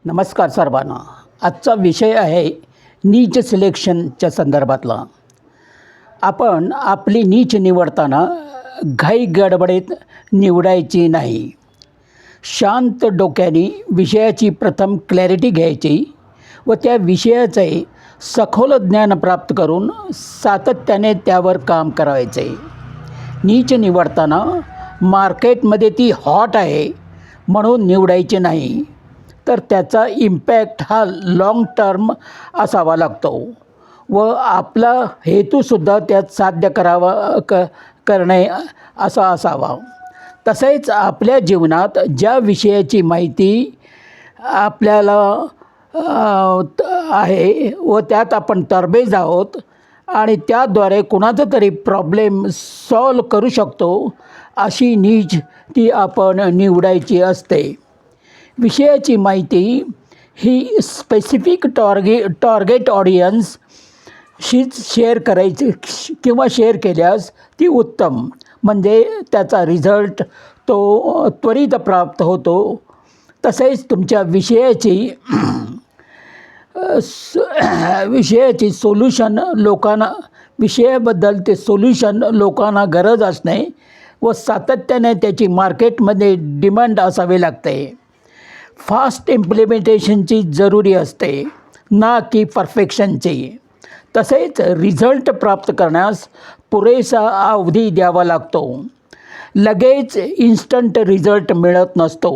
नमस्कार सर्वांना. आजचा विषय आहे नीच सिलेक्शनच्या संदर्भातला. आपण आपली नीच निवडताना घाई गडबडीत निवडायची नाही. शांत डोक्याने विषयाची प्रथम क्लॅरिटी घ्यायची व त्या विषयाचे सखोल ज्ञान प्राप्त करून सातत्याने त्यावर काम करायचे. नीच निवडताना मार्केटमध्ये ती हॉट आहे म्हणून निवडायची नाही, तर त्याचा इम्पॅक्ट हा लाँग टर्म असावा लागतो व आपला हेतूसुद्धा त्यात साध्य करणे असा असावा. तसेच आपल्या जीवनात ज्या विषयाची माहिती आपल्याला आहे व त्यात आपण तरबेज आहोत आणि त्याद्वारे कुणाचा तरी प्रॉब्लेम सॉल्व करू शकतो, अशी नीच ती आपण निवडायची असते. विषयाची माहिती ही स्पेसिफिक टार्गेट ऑडियन्सशीच शेअर करायची किंवा शेअर केल्यास ती उत्तम, म्हणजे त्याचा रिझल्ट तो त्वरित प्राप्त होतो. तसेच तुमच्या विषयाची सोल्युशन लोकांना विषयाबद्दल ते सोल्युशन लोकांना गरज असणे व सातत्याने त्याची मार्केटमध्ये डिमांड असावी लागते. फास्ट इम्प्लिमेंटेशनची जरुरी असते, ना की परफेक्शनची. तसेच रिझल्ट प्राप्त करण्यास पुरेसा अवधी द्यावा लागतो. लगेच इन्स्टंट रिझल्ट मिळत नसतो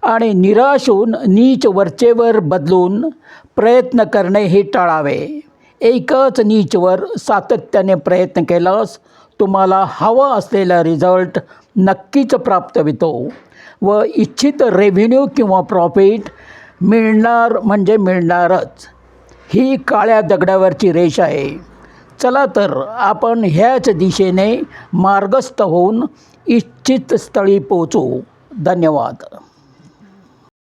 आणि निराश होऊन नीच वरचेवर बदलून प्रयत्न करणे हे टाळावे. एकच नीचवर सातत्याने प्रयत्न केल्यास तुम्हाला हवा असलेला रिझल्ट नक्कीच प्राप्त होतो व इच्छित रेव्हेन्यू किंवा प्रॉफिट मिळणार म्हणजे मिळणारच. ही काळ्या दगडावरची रेष आहे. चला तर आपण ह्याच दिशेने मार्गस्थ होऊन इच्छित स्थळी पोचू. धन्यवाद.